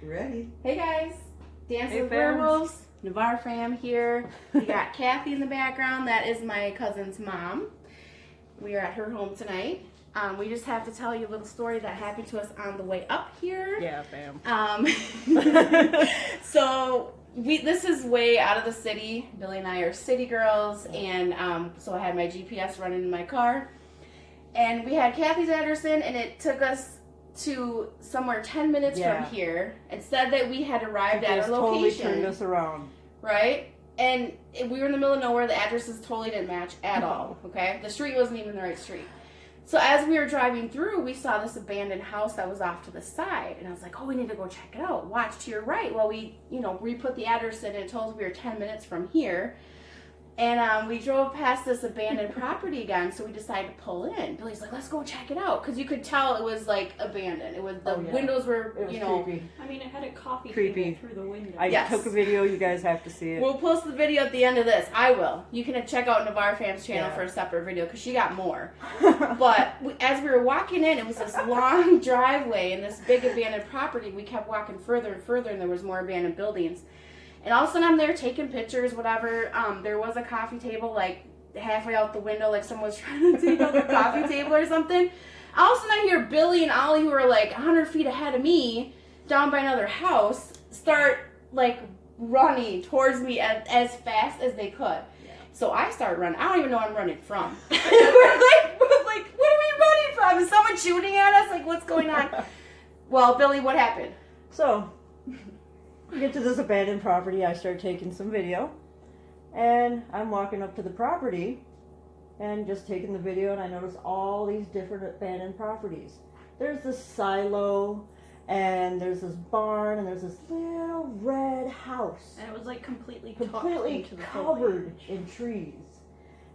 Ready? Hey guys, Dance Hey, with fams. Werewolves, Navarre fam here. We got Kathy in the background. That is my cousin's mom. We are at her home tonight. We just have to tell you a little story that happened to us on the way up here. Yeah, fam. So this is way out of the city. Billy and I are city girls, and so I had my GPS running in my car. And we had Kathy's address in, and it took us to somewhere 10 minutes from here. It said that we had arrived at our location. Totally turned us around. Right? And we were in the middle of nowhere. The addresses totally didn't match at all. Okay? The street wasn't even the right street. So as we were driving through, we saw this abandoned house that was off to the side. And I was like, oh, we need to go check it out. Watch to your right. Well, we, re-put the address in, and it told us we were 10 minutes from here. And we drove past this abandoned property again, so we decided to pull in. Billy's like, let's go check it out. Because you could tell it was, like, abandoned. It was, the windows were, it was creepy. I mean, it had a coffee Creepy. table through the window. I took a video. You guys have to see it. We'll post the video at the end of this. I will. You can check out Navarre Fam's channel for a separate video, because she got more. But as we were walking in, it was this long driveway and this big abandoned property. We kept walking further and further, and there was more abandoned buildings. And all of a sudden, I'm there taking pictures, whatever. There was a coffee table, like, halfway out the window, like someone was trying to take out the coffee table or something. All of a sudden, I hear Billy and Ollie, who are, like, 100 feet ahead of me, down by another house, start, like, running towards me as fast as they could. Yeah. So I start running. I don't even know where I'm running from. we're like, what are we running from? Is someone shooting at us? Like, what's going on? Well, Billy, what happened? So, we get to this abandoned property. I start taking some video. And I'm walking up to the property and just taking the video, and I notice all these different abandoned properties. There's this silo, and there's this barn, and there's this little red house. And it was like completely covered in trees.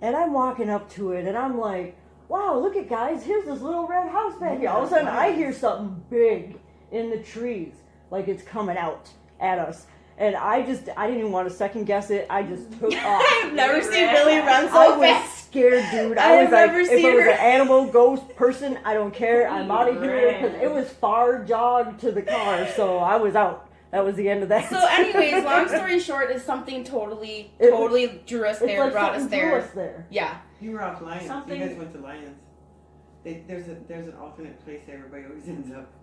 And I'm walking up to it, and I'm like, wow, look at guys, here's this little red house back here. All of a sudden, I hear something big in the trees, like it's coming out at us. And I didn't even want to second guess it. I just took off. I've never seen Billy run so fast. I was scared, dude. I was like, if it was an animal, ghost, person, I don't care. I'm out of here. Because it was far jog to the car, so I was out. That was the end of that. So anyways, long story short, is something totally drew us there, like brought us there. Drew us there. Yeah. You were off Lions. You guys went to Lions. There's an alternate place everybody always ends up.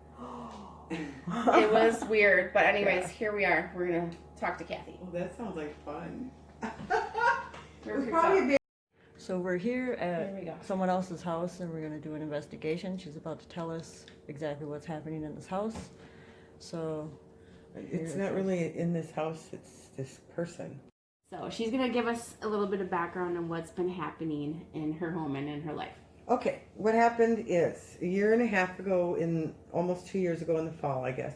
It was weird, but anyways, here we are. We're gonna talk to Kathy. Oh, that sounds like fun. So we're here at someone else's house, and we're gonna do an investigation. She's about to tell us exactly what's happening in this house. So it's not really in this house, it's this person. So she's gonna give us a little bit of background on what's been happening in her home and in her life. Okay, what happened is a year and a half ago, almost 2 years ago in the fall, I guess,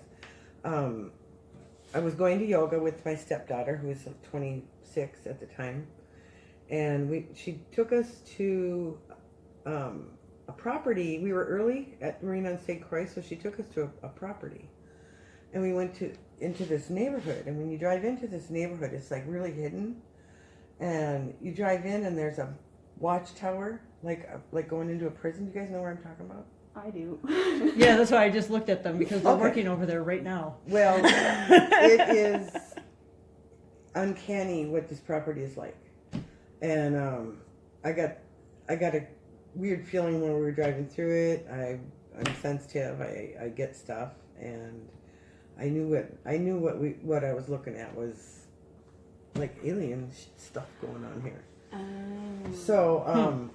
I was going to yoga with my stepdaughter, who was 26 at the time, and she took us to a property. We were early at Marina on St. Croix, so she took us to a property, and we went into this neighborhood. And when you drive into this neighborhood, it's like really hidden, and you drive in, and there's a watchtower, like going into a prison. Do you guys know where I'm talking about? I do. yeah, that's why I just looked at them, because they're working over there right now. Well, it is uncanny what this property is like, and I got a weird feeling when we were driving through it. I'm sensitive. I get stuff, and I knew what I was looking at was like alien stuff going on here. So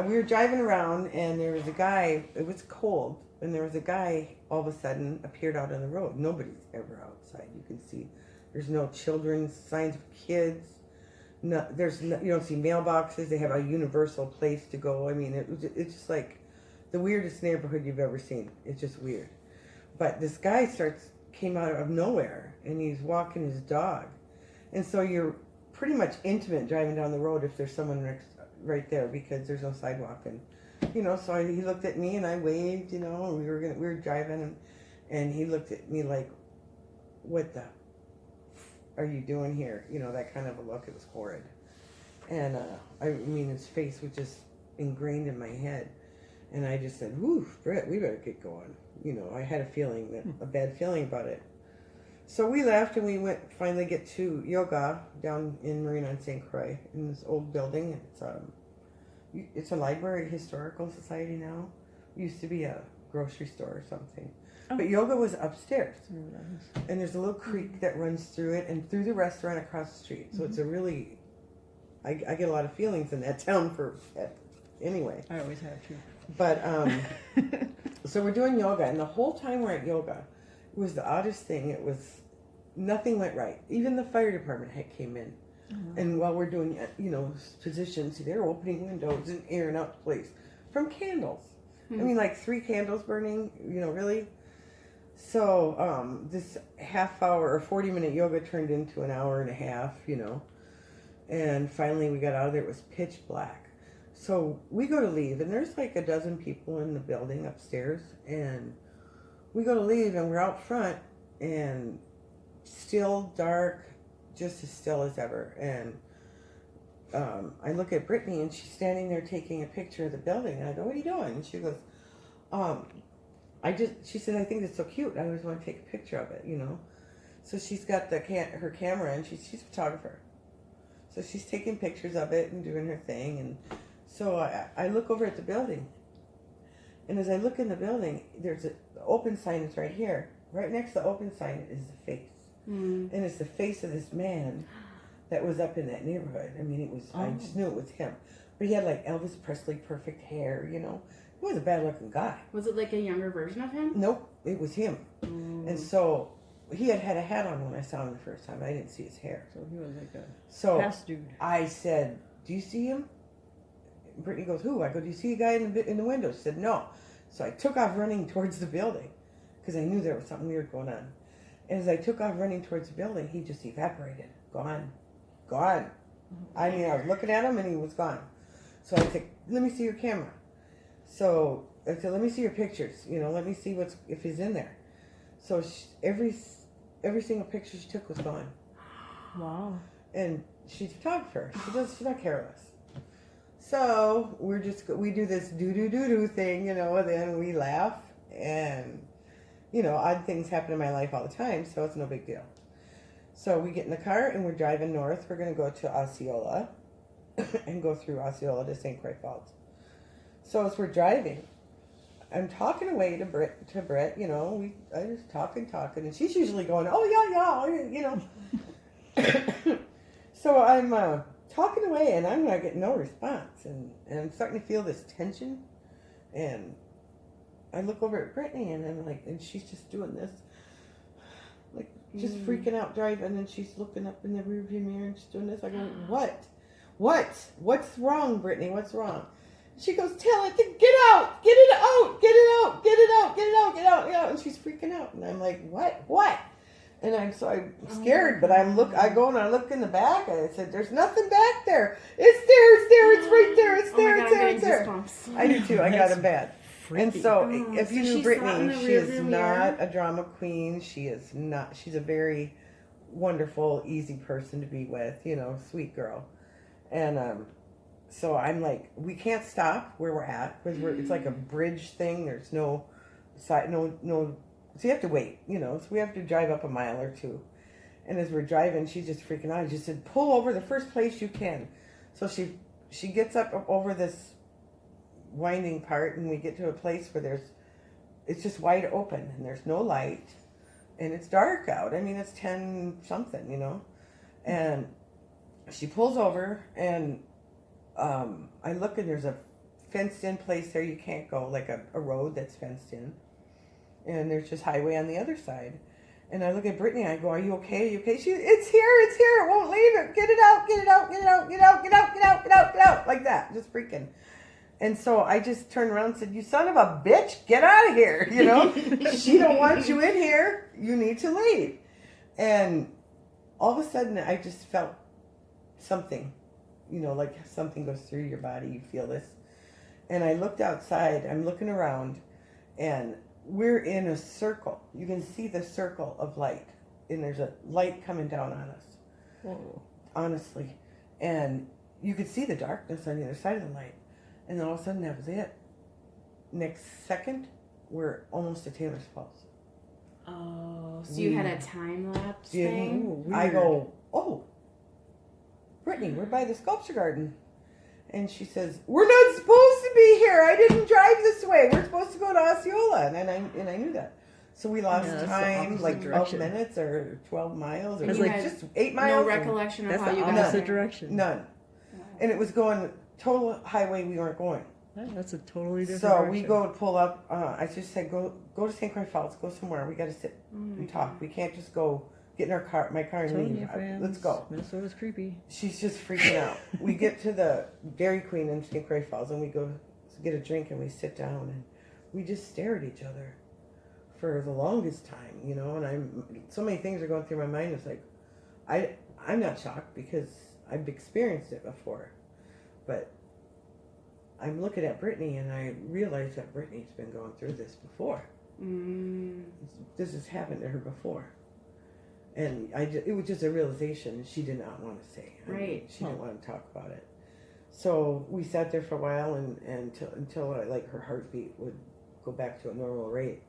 we were driving around, and there was a guy. It was cold, and there was a guy all of a sudden appeared out on the road. Nobody's ever outside. You can see there's no children's signs of kids. No, you don't see mailboxes. They have a universal place to go. I mean, it's just like the weirdest neighborhood you've ever seen. It's just weird. But this guy came out of nowhere, and he's walking his dog, and so you're pretty much intimate driving down the road if there's someone right there, because there's no sidewalk. And so he looked at me, and I waved, and we were driving, and he looked at me like, what the are you doing here? That kind of a look. It was horrid. And I mean, his face was just ingrained in my head, and I just said, whoo, Britt, we better get going. I had a bad feeling about it. So we left and we went finally get to yoga down in Marina and St. Croix in this old building. It's a library, historical society now. It used to be a grocery store or something. Oh. But yoga was upstairs. And there's a little creek that runs through it and through the restaurant across the street. So it's a really, I get a lot of feelings in that town anyway. I always have to. But, so we're doing yoga, and the whole time we're at yoga, it was the oddest thing. Nothing went right. Even the fire department came in. And while we're doing, positions, they're opening windows and airing out the place from candles. I mean, like 3 candles burning, really. So this half hour or 40-minute yoga turned into an hour and a half, And finally we got out of there. It was pitch black. So we go to leave, and there's like a dozen people in the building upstairs. And we go to leave, and we're out front, and still dark, just as still as ever. And I look at Brittany, and she's standing there taking a picture of the building. And I go, "What are you doing?" And she goes, she said, "I think it's so cute. I always want to take a picture of it, So she's got her camera, and she's a photographer. So she's taking pictures of it and doing her thing. And so I look over at the building. And as I look in the building, there's the open sign is right here. Right next to the open sign is the face. And it's the face of this man that was up in that neighborhood. I mean, I just knew it was him. But he had like Elvis Presley perfect hair, He was a bad looking guy. Was it like a younger version of him? Nope, it was him. And so he had a hat on when I saw him the first time. I didn't see his hair. So he was like a past dude. I said, "Do you see him?" Brittany goes, "Who?" I go, "Do you see a guy in the window?" She said, "No." So I took off running towards the building because I knew there was something weird going on. And as I took off running towards the building, he just evaporated. Gone. I mean, I was looking at him and he was gone. So I said, "Let me see your camera." So I said, "Let me see your pictures. Let me see if he's in there." So every single picture she took was gone. Wow. And she's a photographer. She's not careless. So we do this do thing, and then we laugh, and odd things happen in my life all the time, so it's no big deal. So we get in the car and we're driving north. We're going to go to Osceola and go through Osceola to St. Croix Falls. So as we're driving, I'm talking away to Britt, I just talking, and she's usually going, "Oh yeah," So I'm talking away, and I'm not getting no response, and I'm starting to feel this tension, and I look over at Brittany, and I'm like, and she's just doing this, like just freaking out driving, and she's looking up in the rearview mirror and she's doing this. I go, What's wrong, Brittany? What's wrong? She goes, "Tell it to get out, get it out, get it out, get it out, get it out, get it out, get it out." And she's freaking out, and I'm like, what? And I'm scared, but I go and I look in the back, and I said, "There's nothing back there. It's right there, it's there." Goosebumps. I do too. I got it bad. And so, if you so knew she Brittany, saw in the she is rearview not mirror? a drama queen. She is not. She's a very wonderful, easy person to be with. Sweet girl. And so I'm like, we can't stop where we're at because it's like a bridge thing. There's no side, no. So you have to wait. So we have to drive up a mile or two. And as we're driving, she's just freaking out. I just said, "Pull over the first place you can." So she gets up over this winding part, and we get to a place where it's just wide open, and there's no light, and it's dark out. I mean, it's 10 something, and she pulls over, and I look, and there's a fenced in place there. You can't go, like a road that's fenced in, and there's just highway on the other side. And I look at Brittany, I go, "Are you okay? Are you okay?" It's here, it won't leave it. Get it out, get it out, get it out, get out, get out, get out, get out, get out, like that, just freaking. And so I just turned around and said, "You son of a bitch, get out of here." She don't want you in here. You need to leave. And all of a sudden I just felt something, like something goes through your body. You feel this. And I looked outside. I'm looking around, and we're in a circle. You can see the circle of light, and there's a light coming down on us. Whoa. Honestly. And you could see the darkness on the other side of the light. And then all of a sudden, that was it. Next second, we're almost to Taylor's Falls. Oh, so you had a time lapse thing? Ooh, I weird. go, oh, Brittany, we're by the sculpture garden. And she says, we're not supposed to be here. I didn't drive this way. We're supposed to go to Osceola. And I knew that. So we lost Yeah, that's the time, opposite like 12 direction. minutes or 12 miles. Or And it you was had just 8 miles. No and recollection of That's how the you got opposite there. direction. None. And it was going total highway we weren't going. That's a totally different So direction. we go and pull up. I just said, go to St. Croix Falls. Go somewhere. We got to sit and talk. We can't just go get in my car and Telling leave. you, friends, Let's go. Minnesota's creepy. She's just freaking out. We get to the Dairy Queen in St. Croix Falls and we go to get a drink and we sit down and we just stare at each other for the longest time, you know. And so many things are going through my mind. It's like I'm not shocked because I've experienced it before, but I'm looking at Brittany and I realize that Brittany's been going through this before. This has happened to her before. And it was just a realization she did not want to say. Right. She didn't want to talk about it. So we sat there for a while and until her heartbeat would go back to a normal rate.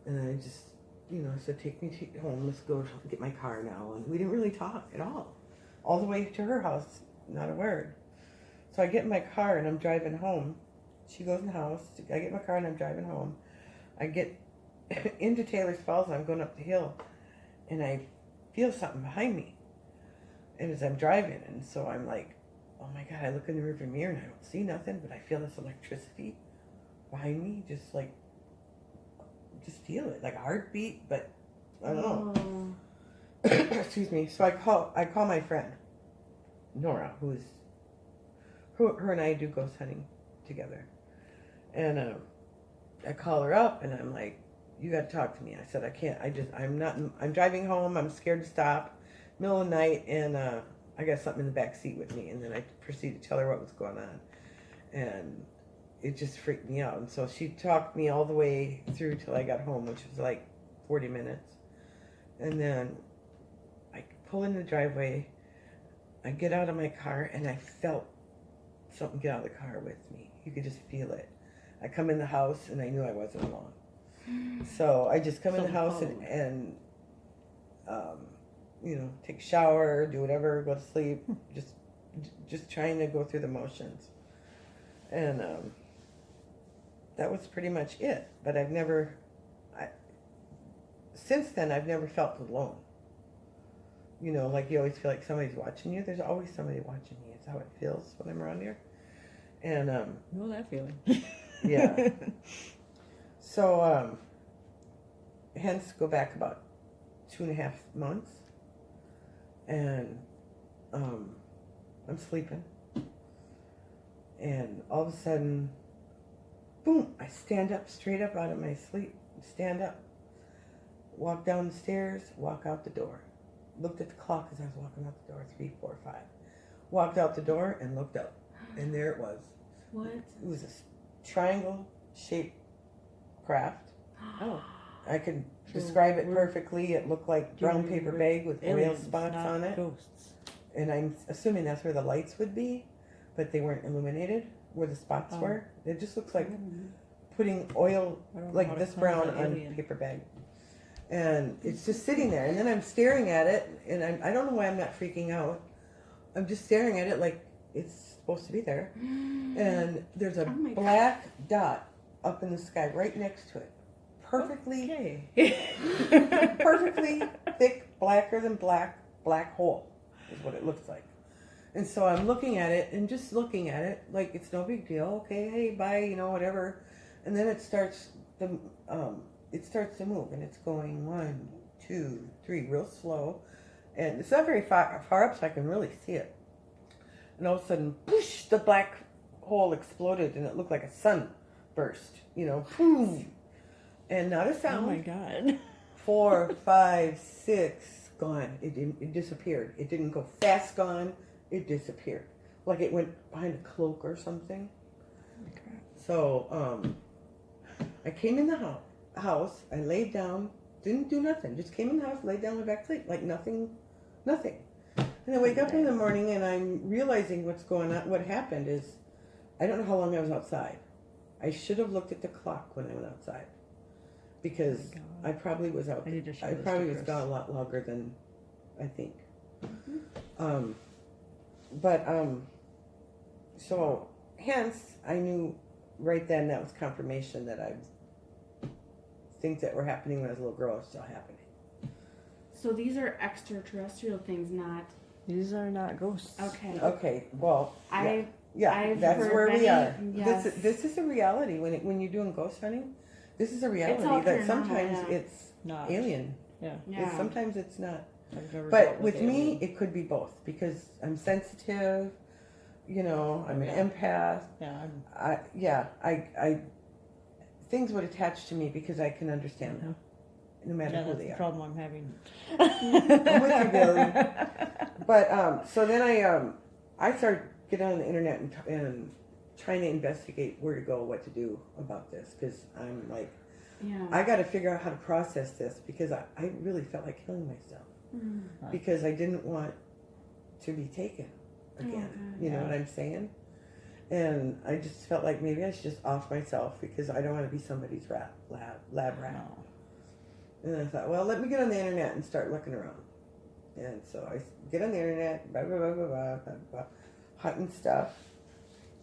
And then I just, I said, take me home. Let's go get my car now. And we didn't really talk at all. All the way to her house, not a word. So I get in my car and I'm driving home. She goes in the house. I get in my car and I'm driving home. I get into Taylor's Falls and I'm going up the hill. And I feel something behind me. And as I'm driving, and so I'm like, oh my God, I look in the rearview mirror and I don't see nothing, but I feel this electricity behind me, just feel it, like a heartbeat, but I don't know. Excuse me. So I call my friend, Nora, her and I do ghost hunting together. And I call her up and I'm like, you got to talk to me. I said, I can't. I'm driving home. I'm scared to stop. Middle of the night, and I got something in the back seat with me. And then I proceeded to tell her what was going on. And it just freaked me out. And so she talked me all the way through till I got home, which was like 40 minutes. And then I pull in the driveway. I get out of my car, and I felt something get out of the car with me. You could just feel it. I come in the house, and I knew I wasn't alone. So I just come in the house and take a shower, do whatever, go to sleep, just trying to go through the motions. And that was pretty much it. But since then, I've never felt alone. Like you always feel like somebody's watching you. There's always somebody watching you. It's how it feels when I'm around here. And know that feeling. yeah. So, hence go back about 2.5 months, and I'm sleeping, and all of a sudden, boom! I stand up, straight up out of my sleep, stand up, walk down the stairs, walk out the door, looked at the clock as I was walking out the door, 3, 4, 5, walked out the door and looked up, and there it was. What? It was a triangle-shaped craft. Oh. I could describe it perfectly. It looked like brown paper bag with oil Aliens, spots not on it. Ghosts. And I'm assuming that's where the lights would be, but they weren't illuminated where the spots were. It just looks like putting oil like this brown on paper bag. And it's just sitting there. And then I'm staring at it, and I don't know why I'm not freaking out. I'm just staring at it like it's supposed to be there. And there's a black dot up in the sky right next to it. Perfectly thick, blacker than black hole is what it looks like. And so I'm looking at it and just looking at it like it's no big deal. Okay, hey, bye, whatever. And then it starts to move, and it's going 1, 2, 3, real slow. And it's not very far up, so I can really see it. And all of a sudden, whoosh, the black hole exploded, and it looked like a sunburst. Boom. And not a sound. Oh my God. 4, 5, 6, gone. It disappeared. It didn't go fast gone. It disappeared. Like it went behind a cloak or something. Okay. So, I came in the house. I laid down. Didn't do nothing. Just came in the house, laid down, went back to sleep. Like nothing. And I wake up in the morning and I'm realizing what's going on. What happened is, I don't know how long I was outside. I should have looked at the clock when I went outside. because Oh my God. I probably was out. I need to show I this probably to was Chris. gone a lot longer than I think. Mm-hmm. So hence I knew right then that was confirmation that things that were happening when I was a little girl are still happening. So these are extraterrestrial things, not These are not ghosts. okay. Okay, well, yeah, I've that's heard where we many- are. yes. This is a reality when you're doing ghost hunting. This is a reality all that paranormal, sometimes yeah. it's Not. alien. Yeah. Yeah. Sometimes it's not. I've never But dealt with me, alien. it could be both because I'm sensitive. You know, I'm Yeah. an empath. Yeah. I things would attach to me because I can understand them, no matter Yeah, who that's they the are. problem I'm having. I'm with you, Billy. But so then I started getting on the internet and trying to investigate where to go, what to do about this, because I'm like, Yeah. I got to figure out how to process this because I really felt like killing myself Mm. because I didn't want to be taken again. God. You know what I'm saying? And I just felt like maybe I should just off myself because I don't want to be somebody's lab rat. No. And I thought, well, let me get on the internet and start looking around. And so I get on the internet, blah, blah, blah, blah, blah, blah, blah, hunting stuff.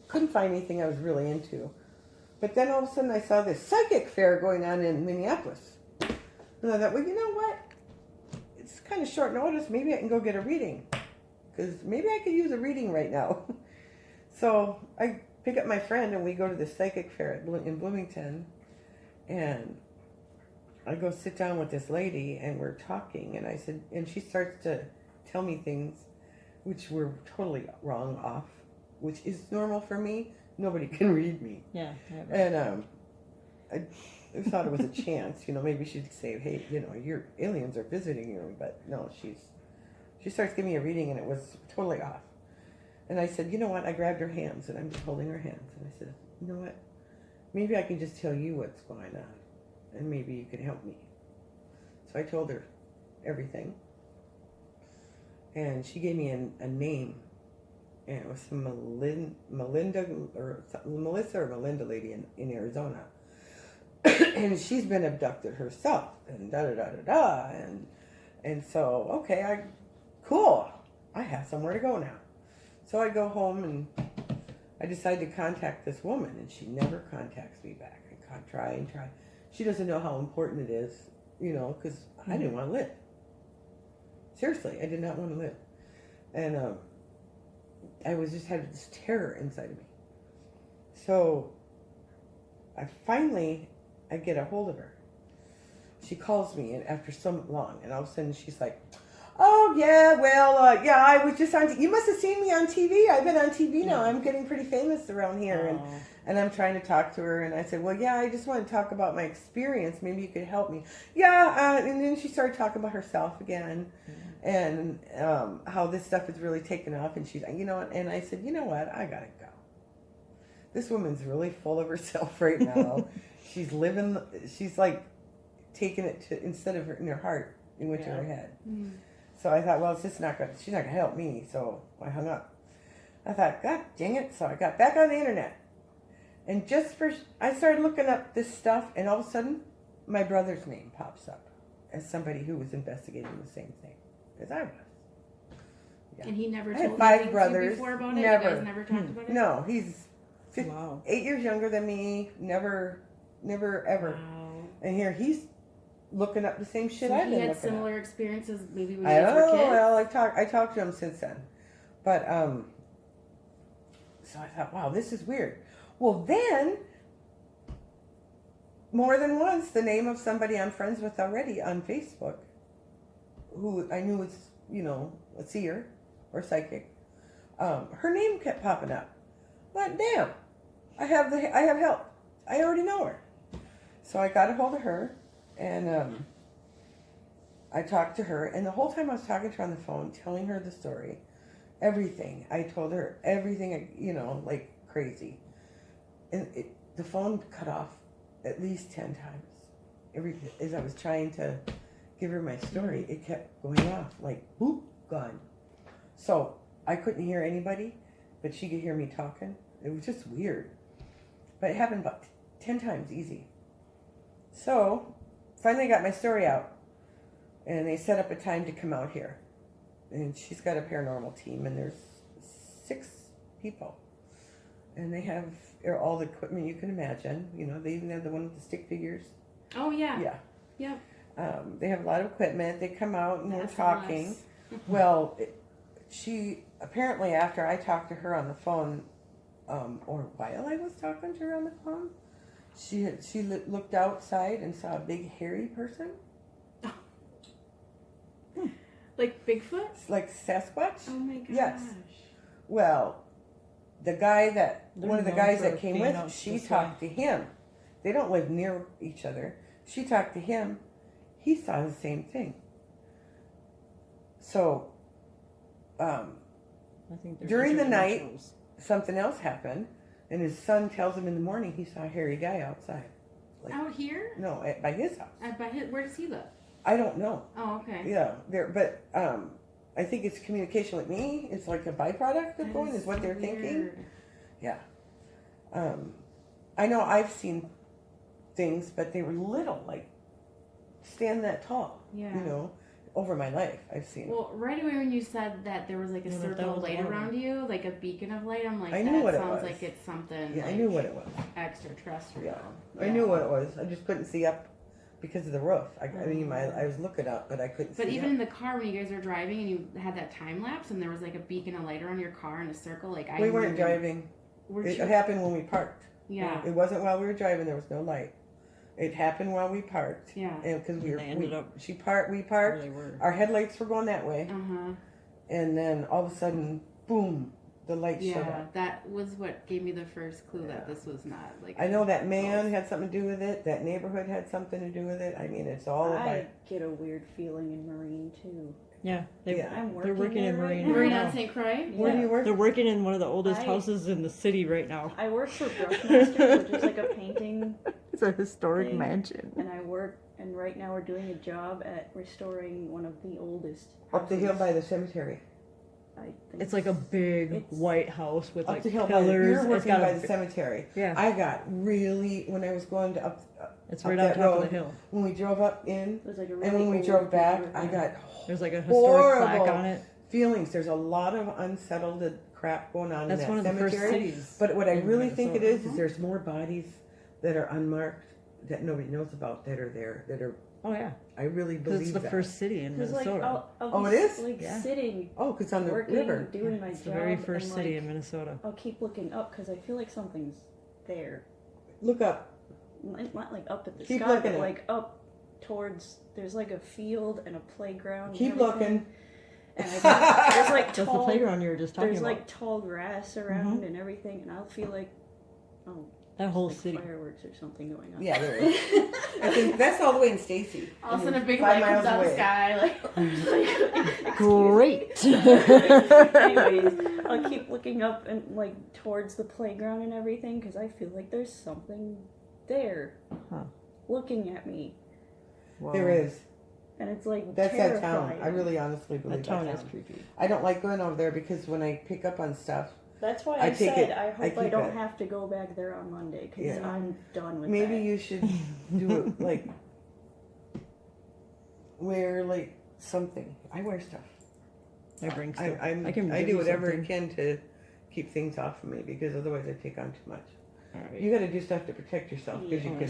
Couldn't find anything I was really into. But then all of a sudden I saw this psychic fair going on in Minneapolis. And I thought, well, you know what? It's kind of short notice. Maybe I can go get a reading. Because maybe I could use a reading right now. So I pick up my friend and we go to the psychic fair in Bloomington. And I go sit down with this lady and we're talking. And I said, and she starts to tell me things which were totally wrong off, which is normal for me. Nobody can read me. Yeah. And I thought it was a chance, you know, maybe she'd say, hey, you know, your aliens are visiting you. But no, she starts giving me a reading and it was totally off. And I said, you know what? I grabbed her hands and I'm just holding her hands. And I said, you know what? Maybe I can just tell you what's going on and maybe you can help me. So I told her everything. And she gave me a name. And it was some Melissa or Melinda lady in Arizona. And she's been abducted herself and da-da-da-da-da. And so, okay, cool. I have somewhere to go now. So I go home and I decide to contact this woman and she never contacts me back. I try and try. She doesn't know how important it is, you know, because I didn't want to live. Seriously, I did not want to live. And I was just had this terror inside of me. So I get a hold of her. She calls me and after so long and all of a sudden she's like, oh, yeah, well, yeah, I was just on, you must have seen me on TV. I've been on TV now. I'm getting pretty famous around here. And I'm trying to talk to her. And I said, well, yeah, I just want to talk about my experience. Maybe you could help me. Yeah, and then she started talking about herself again and how this stuff is really taken off. And she's, you know, and I said, you know what? I got to go. This woman's really full of herself right now. She's like taking it to, instead of in her heart, it went to her head. Mm. So I thought, well, she's not going to help me. So I hung up. I thought, God dang it. So I got back on the internet. And I started looking up this stuff. And all of a sudden, my brother's name pops up as somebody who was investigating the same thing as I was. Yeah. And he never I had told 5 you brothers. before about Never. it? You guys never talked about it? No, he's Wow. 8 years younger than me. Never, ever. Wow. And here he's looking up the same shit So I've he been had looking up. similar experiences maybe when you I guys don't were know. kids? Well, I talked to him since then, but so I thought, wow, this is weird. Well, then more than once, the name of somebody I'm friends with already on Facebook, who I knew was, you know, a seer or psychic, her name kept popping up. But damn, I have help. I already know her, so I got a hold of her and. I talked to her, and the whole time I was talking to her on the phone, telling her the story, everything. I told her everything, you know, like crazy. And the phone cut off at least 10 times. As I was trying to give her my story, it kept going off, like, boop, gone. So I couldn't hear anybody, but she could hear me talking. It was just weird. But it happened about 10 times easy. So finally got my story out, and they set up a time to come out here. And she's got a paranormal team, and there's 6 people. And they have all the equipment you can imagine. You know, they even have the one with the stick figures. Oh yeah. Yeah. Yep. They have a lot of equipment. They come out and The we're SLS. talking. Well, she apparently, after I talked to her on the phone, or while I was talking to her on the phone, she looked outside and saw a big hairy person. Like Bigfoot? Like Sasquatch? Oh my gosh. Yes. Well, one of the known guys for that came being with, out she this talked to him. They don't live near each other. She talked to him. He saw the same thing. So, I think they're during the night, interdimensionals. something else happened, and his son tells him in the morning he saw a hairy guy outside. Like, Out here? no, by his house. Where does he live? I don't know. Oh, okay. Yeah, but I think it's communication with me. It's like a byproduct of That going, is what so they're thinking. weird. Yeah. I know I've seen things, but they were little, like stand that tall. Yeah. You know, over my life, I've seen. Well, right away when you said that there was like a Yeah, but that circle of was light horrible. around you, like a beacon of light, I'm like, I knew that what it sounds was. like it's something. Yeah, I like, knew what it was. extraterrestrial. Yeah. I knew what it was. I just couldn't see up because of the roof. I mean, I was looking up, but I couldn't But see even up. in the car when you guys were driving and you had that time lapse and there was like a beacon of light around your car in a circle, like I We weren't knew- driving. Weren't It you? happened when we parked. Yeah. It wasn't while we were driving. There was no light. It happened while we parked. Yeah. And because They ended up we where parked. they were. Our headlights were going that way, Uh huh. and then all of a sudden, boom, the light showed Yeah, up. that was what gave me the first clue that Yeah. this was not like. I know that man had something to do with it. That neighborhood had something to do with it. I mean, it's all I about. get a weird feeling in Marine too. Yeah, Yeah. I'm they're working in there right Marine. now. Marine right on now. St. Croix. Where do you work? They're working in one of the oldest I- houses in the city right now. I work for Brushmasters, which is like a painting, It's a historic thing. mansion. and right now we're doing a job at restoring one of the oldest Up the hill houses. by the cemetery. I think It's like a big It's- white house with Up like the hill by the. pillars. You're It's working got by a, the cemetery. yeah, I got really when I was going to up. it's up right on that top of road. the hill. When we drove up in, it was like a really and when we old drove back, I neighborhood. got There's like a historic plaque horrible on it. feelings. There's a lot of unsettled crap going on That's in one that of the first cemetery. cities. But what I in really think it Minnesota. is there's more bodies that are unmarked that nobody knows about that are there. That are. Oh yeah, I really 'cause believe it's the that. first city in Because like Minnesota. I'll Oh, be it is? like Yeah. sitting, Oh, because on the working, river. doing my It's the job, very first and city like, in Minnesota. I'll keep looking up because I feel like something's there. Look up. Not like up at the Keep sky, looking but up. like up towards. There's like a field and a playground. Keep and everything. looking. And I got, there's like That's the tall. playground you were just talking There's about. like tall grass around and everything, and I'll feel like, oh, That whole like city. fireworks or something going on. Yeah, there is. I think that's all the way in Stacy. All of a sudden, a big 5 light miles comes out of the away. sky. Like, Great. Anyways, I'll keep looking up and like towards the playground and everything because I feel like there's something there, Huh. looking at me, Wow. There is. and it's like That's that terrifying. town. I really honestly believe That town is creepy. I don't like going over there because when I pick up on stuff, That's why I I take said it- I I hope I, keep don't it. have to go back there on Monday because Yeah. I'm done with maybe that. you should do it like wear like something. I wear stuff. I bring stuff. I can I give do you whatever something. I can to keep things off of me because otherwise I take on too much. All right. You got to do stuff to protect yourself because you Yeah. can